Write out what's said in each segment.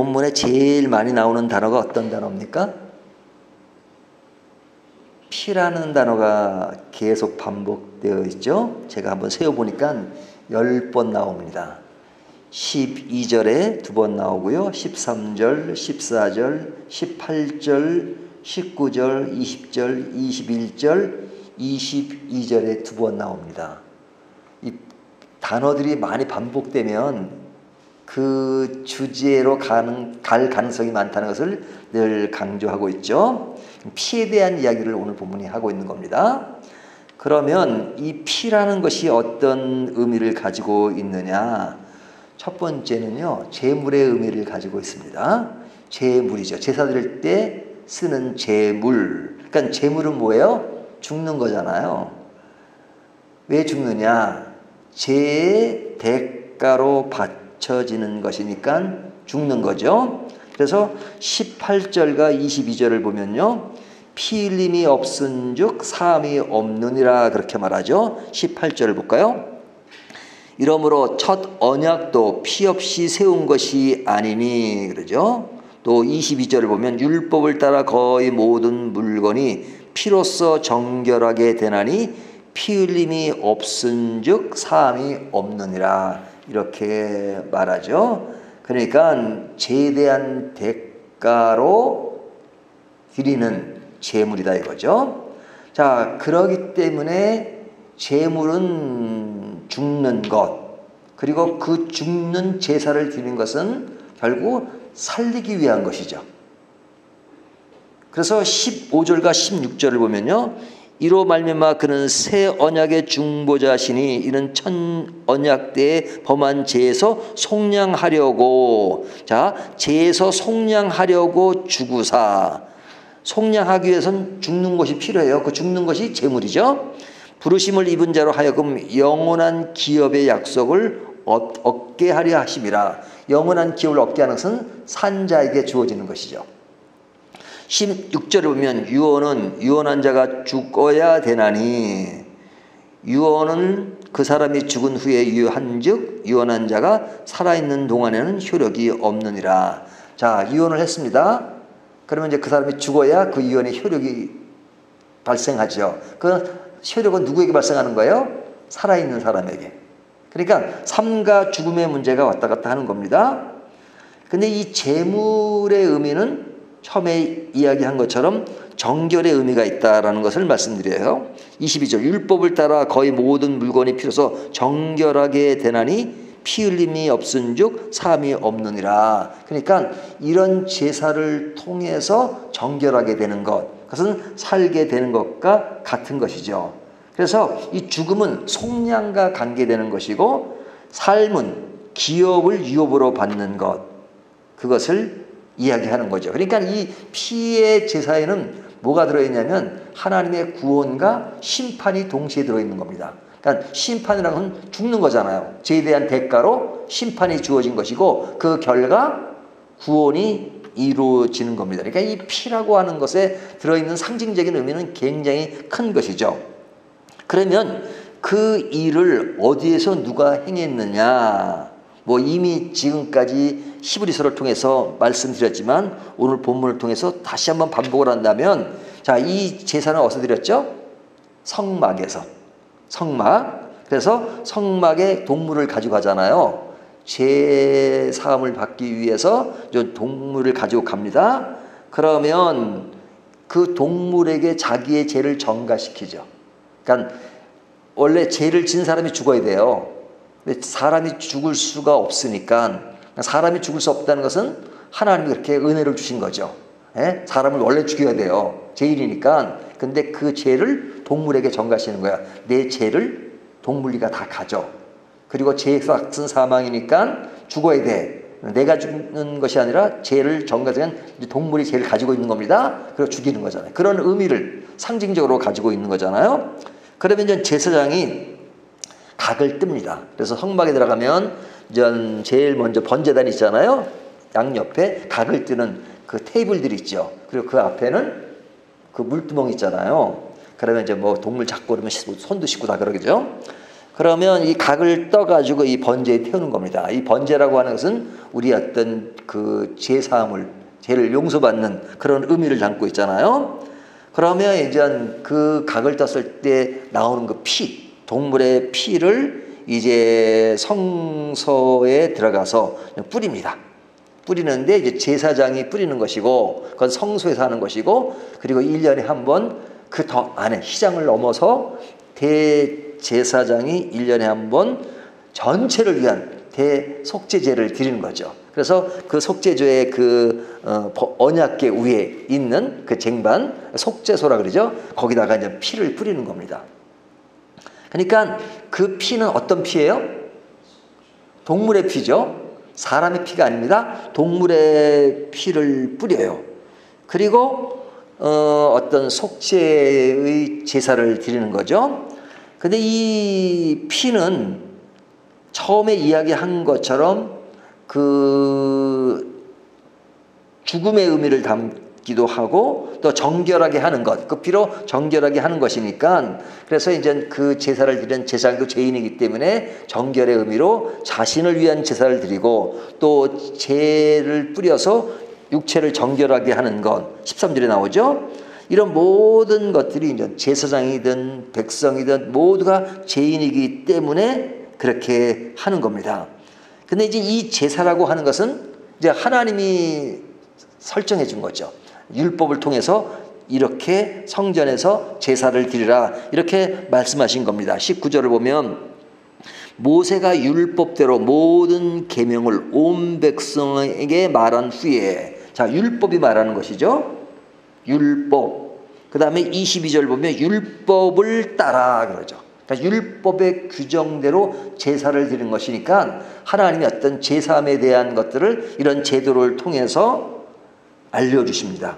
본문에 제일 많이 나오는 단어가 어떤 단어입니까? 피라는 단어가 계속 반복되어 있죠. 제가 한번 세어보니까 10번 나옵니다. 12절에 2번 나오고요. 13절, 14절, 18절, 19절, 20절, 21절, 22절에 2번 나옵니다. 이 단어들이 많이 반복되면 그 주제로 갈 가능성이 많다는 것을 늘 강조하고 있죠. 피에 대한 이야기를 오늘 본문이 하고 있는 겁니다. 그러면 이 피라는 것이 어떤 의미를 가지고 있느냐? 첫 번째는요, 제물의 의미를 가지고 있습니다. 제물이죠. 제사 드릴 때 쓰는 제물. 그러니까 제물은 뭐예요? 죽는 거잖아요. 왜 죽느냐? 죄의 대가로 바쳐지는 것이니까 죽는 거죠. 그래서 18절과 22절을 보면요, 피 흘림이 없은즉 사함이 없느니라 그렇게 말하죠. 18절을 볼까요? 이러므로 첫 언약도 피 없이 세운 것이 아니니 그러죠. 또 22절을 보면 율법을 따라 거의 모든 물건이 피로써 정결하게 되나니 피 흘림이 없은즉 사함이 없느니라 이렇게 말하죠. 그러니까 죄에 대한 대가로 드리는 제물이다 이거죠. 자, 그러기 때문에 제물은 죽는 것, 그리고 그 죽는 제사를 드리는 것은 결국 살리기 위한 것이죠. 그래서 15절과 16절을 보면요, 이로 말미암아 그는 새 언약의 중보자시니 이는 첫 언약 때에 범한 죄에서 속량하려고, 자, 죄에서 속량하려고 죽으사, 속량하기 위해서는 죽는 것이 필요해요. 그 죽는 것이 제물이죠. 부르심을 입은 자로 하여금 영원한 기업의 약속을 얻게 하려 하심이라. 영원한 기업을 얻게 하는 것은 산 자에게 주어지는 것이죠. 16절에 보면 유언은 유언한 자가 죽어야 되나니, 유언은 그 사람이 죽은 후에 유한즉 유언한 자가 살아있는 동안에는 효력이 없느니라. 자, 유언을 했습니다. 그러면 이제 그 사람이 죽어야 그 유언의 효력이 발생하죠. 그 효력은 누구에게 발생하는 거예요? 살아있는 사람에게. 그러니까 삶과 죽음의 문제가 왔다 갔다 하는 겁니다. 근데 이 제물의 의미는 처음에 이야기한 것처럼 정결의 의미가 있다라는 것을 말씀드려요. 22절 율법을 따라 거의 모든 물건이 피로써 정결하게 되나니 피 흘림이 없은즉 사함이 없느니라. 그러니까 이런 제사를 통해서 정결하게 되는 것, 그것은 살게 되는 것과 같은 것이죠. 그래서 이 죽음은 속량과 관계되는 것이고 삶은 기업을 유업으로 받는 것, 그것을 이야기하는 거죠. 그러니까 이 피의 제사에는 뭐가 들어있냐면 하나님의 구원과 심판이 동시에 들어있는 겁니다. 그러니까 심판이라는 건 죽는 거잖아요. 죄에 대한 대가로 심판이 주어진 것이고 그 결과 구원이 이루어지는 겁니다. 그러니까 이 피라고 하는 것에 들어있는 상징적인 의미는 굉장히 큰 것이죠. 그러면 그 일을 어디에서 누가 행했느냐? 뭐 이미 지금까지 히브리서를 통해서 말씀드렸지만 오늘 본문을 통해서 다시 한번 반복을 한다면, 자, 이 제사는 어디서 드렸죠? 성막에서. 성막. 그래서 성막에 동물을 가지고 가잖아요. 죄 사함을 받기 위해서 동물을 가지고 갑니다. 그러면 그 동물에게 자기의 죄를 전가시키죠. 그러니까 원래 죄를 진 사람이 죽어야 돼요. 근데 사람이 죽을 수가 없으니까, 사람이 죽을 수 없다는 것은 하나님이 그렇게 은혜를 주신 거죠. 예? 사람을 원래 죽여야 돼요. 죄인이니까. 근데 그 죄를 동물에게 전가시는 거야. 내 죄를 동물리가 다 가져. 그리고 죄가 쓴 사망이니까 죽어야 돼. 내가 죽는 것이 아니라 죄를 전가하면 동물이 죄를 가지고 있는 겁니다. 그래서 죽이는 거잖아요. 그런 의미를 상징적으로 가지고 있는 거잖아요. 그러면 이제 제사장이 각을 뜹니다. 그래서 성막에 들어가면 제일 먼저 번제단이 있잖아요. 양옆에 각을 뜨는 그 테이블들이 있죠. 그리고 그 앞에는 그 물두멍이 있잖아요. 그러면 이제 뭐 동물 잡고 그러면 손도 씻고 다 그러겠죠. 그러면 이 각을 떠가지고 이 번제에 태우는 겁니다. 이 번제라고 하는 것은 우리 어떤 그 제사함을, 죄를 용서받는 그런 의미를 담고 있잖아요. 그러면 이제 그 각을 떴을 때 나오는 그 피, 동물의 피를 이제 성소에 들어가서 뿌립니다. 뿌리는데 이제 제사장이 뿌리는 것이고, 그건 성소에서 하는 것이고, 그리고 1년에 한 번 그 더 안에 시장을 넘어서 대제사장이 1년에 한 번 전체를 위한 대속죄제를 드리는 거죠. 그래서 그 속죄제의 그 언약궤 위에 있는 그 쟁반, 속죄소라 그러죠. 거기다가 이제 피를 뿌리는 겁니다. 그러니까 그 피는 어떤 피예요? 동물의 피죠. 사람의 피가 아닙니다. 동물의 피를 뿌려요. 그리고 어떤 속죄의 제사를 드리는 거죠. 근데 이 피는 처음에 이야기한 것처럼 그 죽음의 의미를 담기도 하고 또 정결하게 하는 것, 그 피로 정결하게 하는 것이니까, 그래서 이제 그 제사를 드리는 제사장도 죄인이기 때문에 정결의 의미로 자신을 위한 제사를 드리고, 또 죄를 뿌려서 육체를 정결하게 하는 것, 13절에 나오죠. 이런 모든 것들이 이제 제사장이든 백성이든 모두가 죄인이기 때문에 그렇게 하는 겁니다. 근데 이제 이 제사라고 하는 것은 이제 하나님이 설정해 준 거죠. 율법을 통해서 이렇게 성전에서 제사를 드리라, 이렇게 말씀하신 겁니다. 19절을 보면 모세가 율법대로 모든 계명을 온 백성에게 말한 후에, 자, 율법이 말하는 것이죠. 율법. 그 다음에 22절 보면 율법을 따라 그러죠. 그러니까 율법의 규정대로 제사를 드리는 것이니까 하나님이 어떤 제사함에 대한 것들을 이런 제도를 통해서 알려주십니다.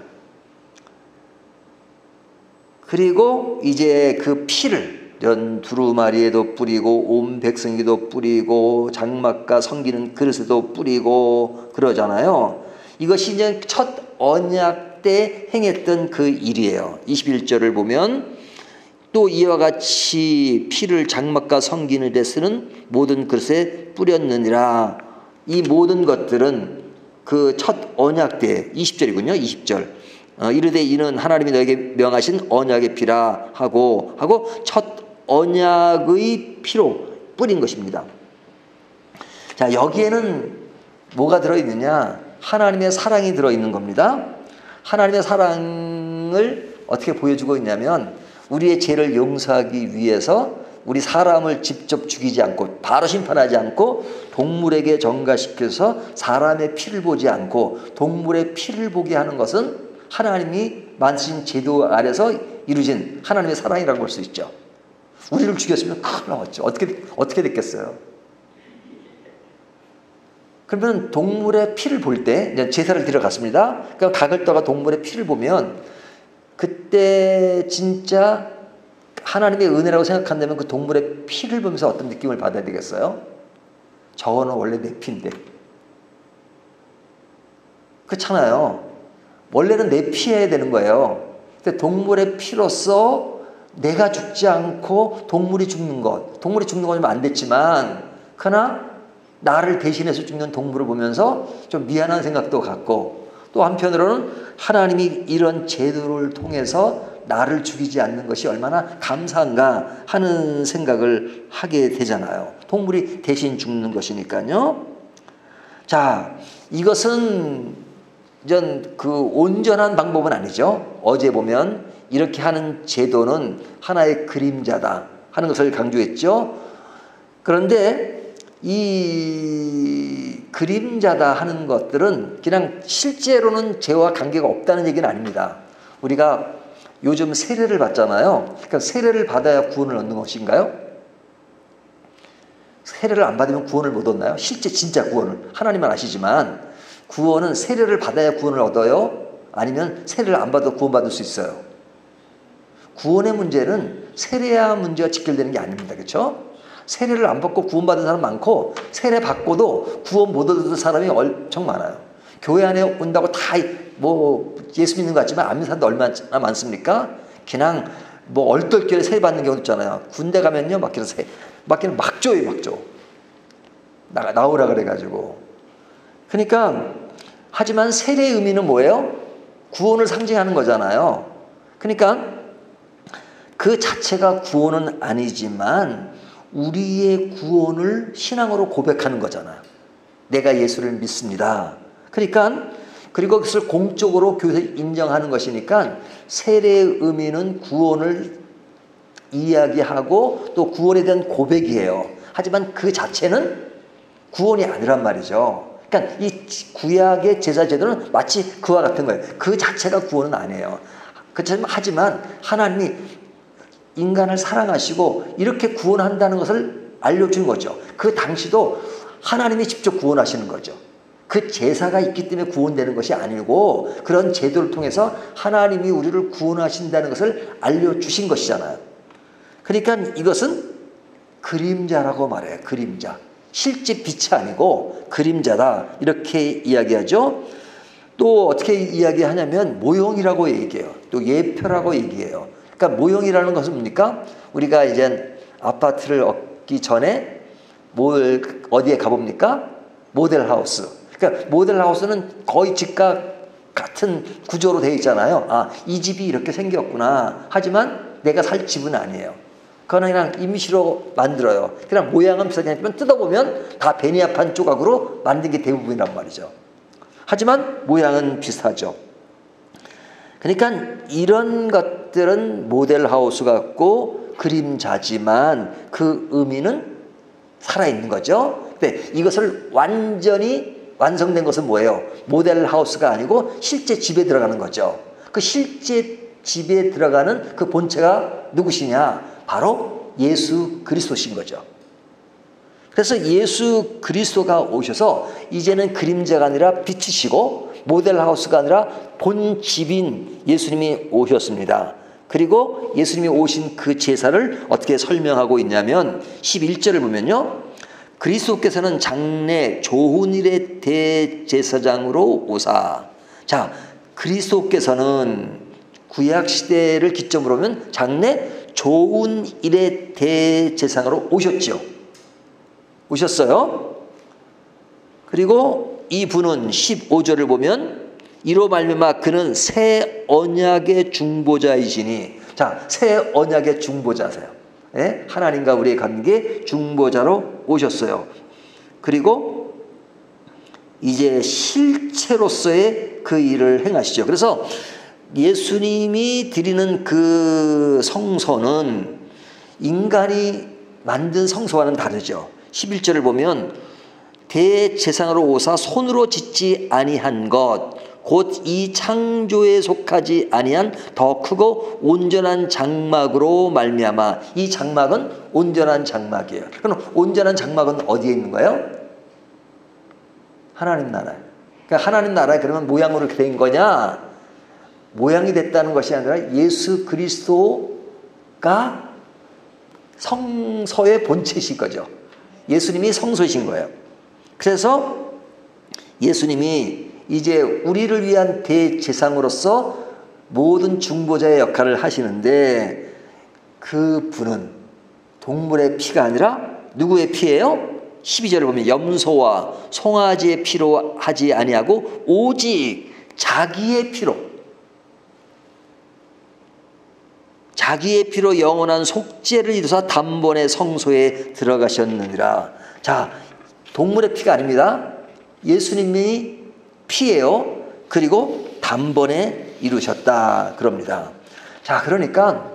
그리고 이제 그 피를 이런 두루마리에도 뿌리고 온 백성에게도 뿌리고 장막과 섬기는 그릇에도 뿌리고 그러잖아요. 이것이 이제 첫 언약 때 행했던 그 일이에요. 21절을 보면 또 이와 같이 피를 장막과 섬기는 데 쓰는 모든 그릇에 뿌렸느니라. 이 모든 것들은 그 첫 언약 때, 20절이군요. 20절. 이르되 이는 하나님이 너에게 명하신 언약의 피라 하고 첫 언약의 피로 뿌린 것입니다. 자, 여기에는 뭐가 들어있느냐? 하나님의 사랑이 들어있는 겁니다. 하나님의 사랑을 어떻게 보여주고 있냐면, 우리의 죄를 용서하기 위해서 우리 사람을 직접 죽이지 않고 바로 심판하지 않고 동물에게 전가시켜서 사람의 피를 보지 않고 동물의 피를 보게 하는 것은 하나님이 만드신 제도 아래서 이루어진 하나님의 사랑이라고 볼 수 있죠. 우리를 죽였으면 큰일 나왔죠. 어떻게 됐겠어요? 그러면 동물의 피를 볼 때 제사를 드려갔습니다. 그러니까 각을 떠가 동물의 피를 보면 그때 진짜 하나님의 은혜라고 생각한다면 그 동물의 피를 보면서 어떤 느낌을 받아야 되겠어요? 저거는 원래 내 피인데. 그렇잖아요. 원래는 내 피해야 되는 거예요. 근데 동물의 피로서 내가 죽지 않고 동물이 죽는 것. 동물이 죽는 건 좀 안 됐지만, 그러나 나를 대신해서 죽는 동물을 보면서 좀 미안한 생각도 갖고, 또 한편으로는 하나님이 이런 제도를 통해서 나를 죽이지 않는 것이 얼마나 감사한가 하는 생각을 하게 되잖아요. 동물이 대신 죽는 것이니까요. 자, 이것은 그 온전한 방법은 아니죠. 어제 보면 이렇게 하는 제도는 하나의 그림자다 하는 것을 강조했죠. 그런데 이 그림자다 하는 것들은 그냥 실제로는 죄와 관계가 없다는 얘기는 아닙니다. 우리가 요즘 세례를 받잖아요. 그러니까 세례를 받아야 구원을 얻는 것인가요? 세례를 안 받으면 구원을 못 얻나요? 실제 진짜 구원을 하나님만 아시지만, 구원은 세례를 받아야 구원을 얻어요? 아니면 세례를 안 받아도 구원받을 수 있어요? 구원의 문제는 세례와 문제가 직결되는 게 아닙니다. 그렇죠? 세례를 안 받고 구원받은 사람 많고, 세례 받고도 구원 못 얻은 사람이 엄청 많아요. 교회 안에 온다고 다 예수 믿는 것 같지만 안 믿는 사람도 얼마나 많습니까? 그냥 얼떨결에 세례 받는 경우도 있잖아요. 군대 가면요, 막 그래서 맡기는 막 줘요, 막 줘. 나오라 그래가지고. 그러니까 하지만 세례의 의미는 뭐예요? 구원을 상징하는 거잖아요. 그러니까 그 자체가 구원은 아니지만 우리의 구원을 신앙으로 고백하는 거잖아요. 내가 예수를 믿습니다. 그러니까 그리고 그것을 공적으로 교회에서 인정하는 것이니까 세례의 의미는 구원을 이야기하고 또 구원에 대한 고백이에요. 하지만 그 자체는 구원이 아니란 말이죠. 그러니까 이 구약의 제사 제도는 마치 그와 같은 거예요. 그 자체가 구원은 아니에요. 하지만 하나님이 인간을 사랑하시고 이렇게 구원한다는 것을 알려준 거죠. 그 당시도 하나님이 직접 구원하시는 거죠. 그 제사가 있기 때문에 구원되는 것이 아니고 그런 제도를 통해서 하나님이 우리를 구원하신다는 것을 알려주신 것이잖아요. 그러니까 이것은 그림자라고 말해요. 그림자. 실제 빛이 아니고 그림자다 이렇게 이야기하죠. 또 어떻게 이야기하냐면 모형이라고 얘기해요. 또 예표라고 얘기해요. 그러니까 모형이라는 것은 뭡니까? 우리가 이제 아파트를 얻기 전에 어디에 가봅니까? 모델하우스. 그러니까 모델하우스는 거의 집과 같은 구조로 되어 있잖아요. 아, 이 집이 이렇게 생겼구나. 하지만 내가 살 집은 아니에요. 그거는 그냥 임시로 만들어요. 그냥 모양은 비슷하지 않지만 뜯어보면 다 베니아판 조각으로 만든 게 대부분이란 말이죠. 하지만 모양은 비슷하죠. 그러니까 이런 것들은 모델하우스 같고 그림자지만 그 의미는 살아있는 거죠. 근데 이것을 완전히 완성된 것은 뭐예요? 모델하우스가 아니고 실제 집에 들어가는 거죠. 그 실제 집에 들어가는 그 본체가 누구시냐? 바로 예수 그리스도신 거죠. 그래서 예수 그리스도가 오셔서 이제는 그림자가 아니라 빛이시고 모델하우스가 아니라 본 집인 예수님이 오셨습니다. 그리고 예수님이 오신 그 제사를 어떻게 설명하고 있냐면 11절을 보면요. 그리스도께서는 장래 좋은 일의 대제사장으로 오사. 자, 그리스도께서는 구약시대를 기점으로 보면 장래 좋은 일의 대제사장으로 오셨죠. 오셨어요. 그리고 이 분은 15절을 보면 이로 말미암아 그는 새 언약의 중보자이시니. 자, 새 언약의 중보자세요. 예? 하나님과 우리의 관계 중보자로 오셨어요. 그리고 이제 실체로서의 그 일을 행하시죠. 그래서 예수님이 드리는 그 성소는 인간이 만든 성소와는 다르죠. 11절을 보면 대제사장으로 오사 손으로 짓지 아니한 것 곧 이 창조에 속하지 아니한 더 크고 온전한 장막으로 말미암아. 이 장막은 온전한 장막이에요. 그럼 온전한 장막은 어디에 있는 거예요? 하나님 나라에. 그러니까 하나님 나라에 그러면 모양으로 이렇게 된 거냐? 모양이 됐다는 것이 아니라 예수 그리스도가 성소의 본체이신 거죠. 예수님이 성소이신 거예요. 그래서 예수님이 이제 우리를 위한 대제사장으로서 모든 중보자의 역할을 하시는데 그 분은 동물의 피가 아니라 누구의 피예요? 12절을 보면 염소와 송아지의 피로 하지 아니하고 오직 자기의 피로 영원한 속죄를 이루사 단번에 성소에 들어가셨느니라. 자, 동물의 피가 아닙니다. 예수님이 피예요. 그리고 단번에 이루셨다 그럽니다. 자, 그러니까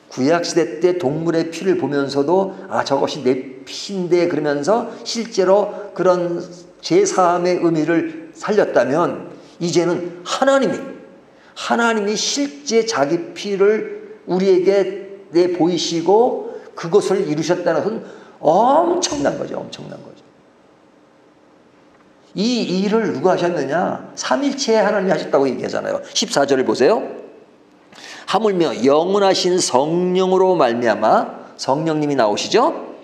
구약시대 때 동물의 피를 보면서도 아, 저것이 내 피인데 그러면서 실제로 그런 제사함의 의미를 살렸다면 이제는 하나님이 실제 자기 피를 우리에게 내보이시고 그것을 이루셨다는 것은 엄청난 거죠. 엄청난 거죠. 이 일을 누가 하셨느냐? 삼일체의 하나님이 하셨다고 얘기하잖아요. 14절을 보세요. 하물며 영원하신 성령으로 말미암아 성령님이 나오시죠.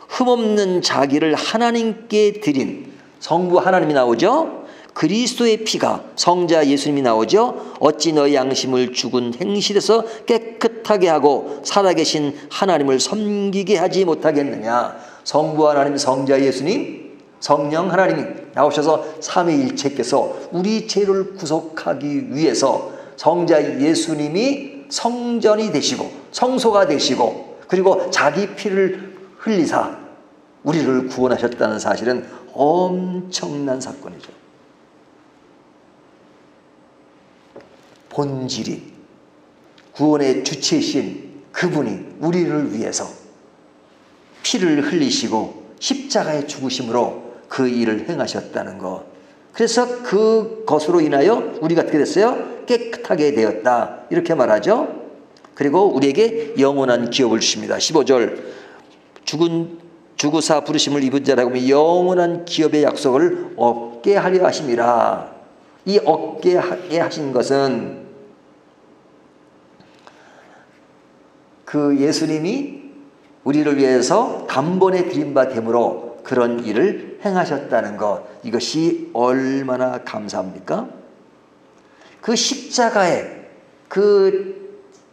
흠없는 자기를 하나님께 드린 성부 하나님이 나오죠. 그리스도의 피가 성자 예수님이 나오죠. 어찌 너의 양심을 죽은 행실에서 깨끗하게 하고 살아계신 하나님을 섬기게 하지 못하겠느냐. 성부 하나님, 성자 예수님, 성령 하나님이 나오셔서 삼위일체께서 우리 죄를 구속하기 위해서 성자 예수님이 성전이 되시고 성소가 되시고 그리고 자기 피를 흘리사 우리를 구원하셨다는 사실은 엄청난 사건이죠. 본질이 구원의 주체이신 그분이 우리를 위해서 피를 흘리시고 십자가에 죽으심으로 그 일을 행하셨다는 것. 그래서 그것으로 인하여 우리가 어떻게 됐어요? 깨끗하게 되었다. 이렇게 말하죠. 그리고 우리에게 영원한 기업을 주십니다. 15절 죽으사 부르심을 입은 자라고 영원한 기업의 약속을 얻게 하려 하심이라. 이 얻게 하게 하신 것은 그 예수님이 우리를 위해서 단번에 드린 바 됨으로 그런 일을 행하셨다는 것. 이것이 얼마나 감사합니까? 그 십자가에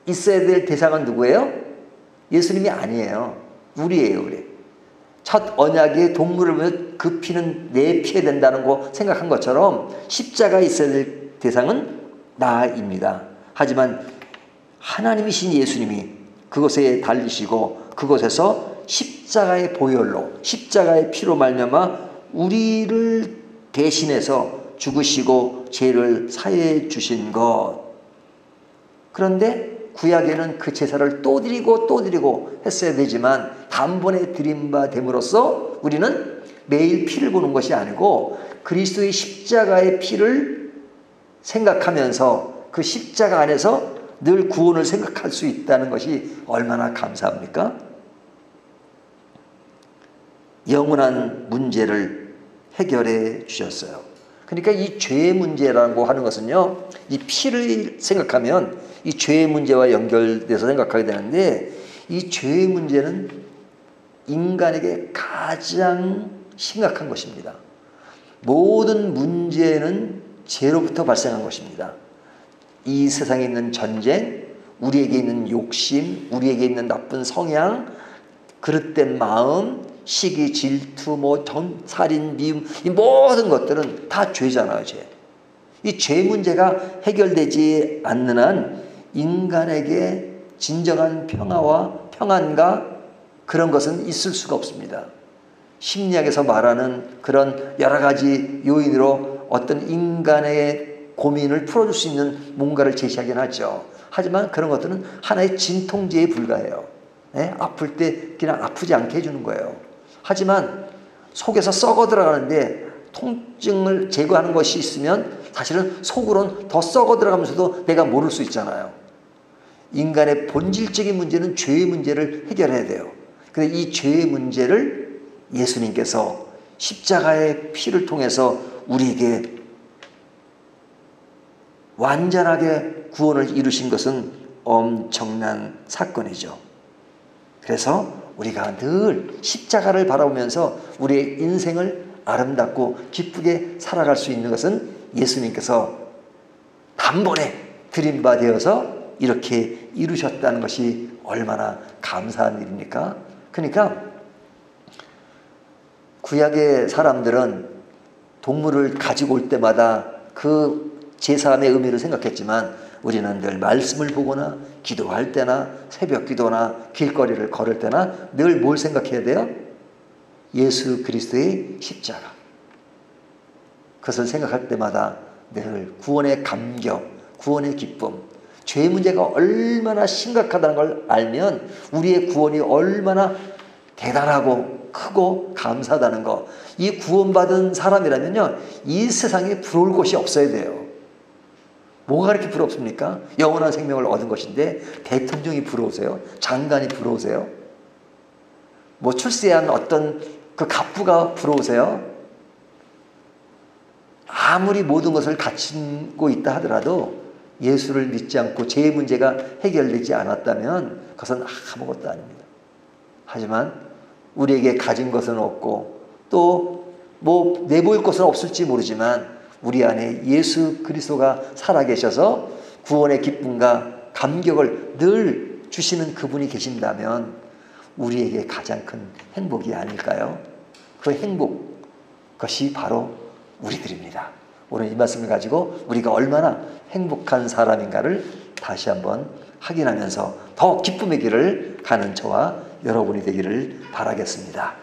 있어야 될 대상은 누구예요? 예수님이 아니에요. 우리예요, 우리. 첫 언약의 동물을 보면 그 피는 내 피해야 된다는 거 생각한 것처럼 십자가에 있어야 될 대상은 나입니다. 하지만 하나님이신 예수님이 그곳에 달리시고 그곳에서 십자가의 보혈로 십자가의 피로 말미암아 우리를 대신해서 죽으시고 죄를 사해 주신 것. 그런데 구약에는 그 제사를 또 드리고 했어야 되지만 단번에 드린 바 됨으로써 우리는 매일 피를 보는 것이 아니고 그리스도의 십자가의 피를 생각하면서 그 십자가 안에서 늘 구원을 생각할 수 있다는 것이 얼마나 감사합니까? 영원한 문제를 해결해 주셨어요. 그러니까 이 죄의 문제라고 하는 것은요, 이 피를 생각하면 이 죄의 문제와 연결돼서 생각하게 되는데, 이 죄의 문제는 인간에게 가장 심각한 것입니다. 모든 문제는 죄로부터 발생한 것입니다. 이 세상에 있는 전쟁, 우리에게 있는 욕심, 우리에게 있는 나쁜 성향, 그릇된 마음, 시기, 질투, 살인, 미움, 이 모든 것들은 다 죄잖아요, 죄. 이 죄 문제가 해결되지 않는 한 인간에게 진정한 평화와 평안과 그런 것은 있을 수가 없습니다. 심리학에서 말하는 그런 여러 가지 요인으로 어떤 인간의 고민을 풀어줄 수 있는 뭔가를 제시하긴 하죠. 하지만 그런 것들은 하나의 진통제에 불과해요. 아플 때 그냥 아프지 않게 해주는 거예요. 하지만 속에서 썩어 들어가는데 통증을 제거하는 것이 있으면 사실은 속으로는 더 썩어 들어가면서도 내가 모를 수 있잖아요. 인간의 본질적인 문제는 죄의 문제를 해결해야 돼요. 근데 이 죄의 문제를 예수님께서 십자가의 피를 통해서 우리에게 완전하게 구원을 이루신 것은 엄청난 사건이죠. 그래서 우리가 늘 십자가를 바라보면서 우리의 인생을 아름답고 기쁘게 살아갈 수 있는 것은 예수님께서 단번에 드린 바 되어서 이렇게 이루셨다는 것이 얼마나 감사한 일입니까? 그러니까 구약의 사람들은 동물을 가지고 올 때마다 그 제사함의 의미를 생각했지만 우리는 늘 말씀을 보거나 기도할 때나 새벽 기도나 길거리를 걸을 때나 늘 뭘 생각해야 돼요? 예수 그리스도의 십자가. 그것을 생각할 때마다 늘 구원의 감격, 구원의 기쁨, 죄의 문제가 얼마나 심각하다는 걸 알면 우리의 구원이 얼마나 대단하고 크고 감사하다는 거. 이 구원받은 사람이라면요, 이 세상에 부러울 것이 없어야 돼요. 뭐가 그렇게 부럽습니까? 영원한 생명을 얻은 것인데 대통령이 부러우세요? 장관이 부러우세요? 출세한 어떤 그 갑부가 부러우세요? 아무리 모든 것을 갖추고 있다 하더라도 예수를 믿지 않고 죄의 문제가 해결되지 않았다면 그것은 아무것도 아닙니다. 하지만 우리에게 가진 것은 없고 또 내보일 것은 없을지 모르지만 우리 안에 예수 그리스도가 살아계셔서 구원의 기쁨과 감격을 늘 주시는 그분이 계신다면 우리에게 가장 큰 행복이 아닐까요? 그 행복, 그것이 바로 우리들입니다. 오늘 이 말씀을 가지고 우리가 얼마나 행복한 사람인가를 다시 한번 확인하면서 더 기쁨의 길을 가는 저와 여러분이 되기를 바라겠습니다.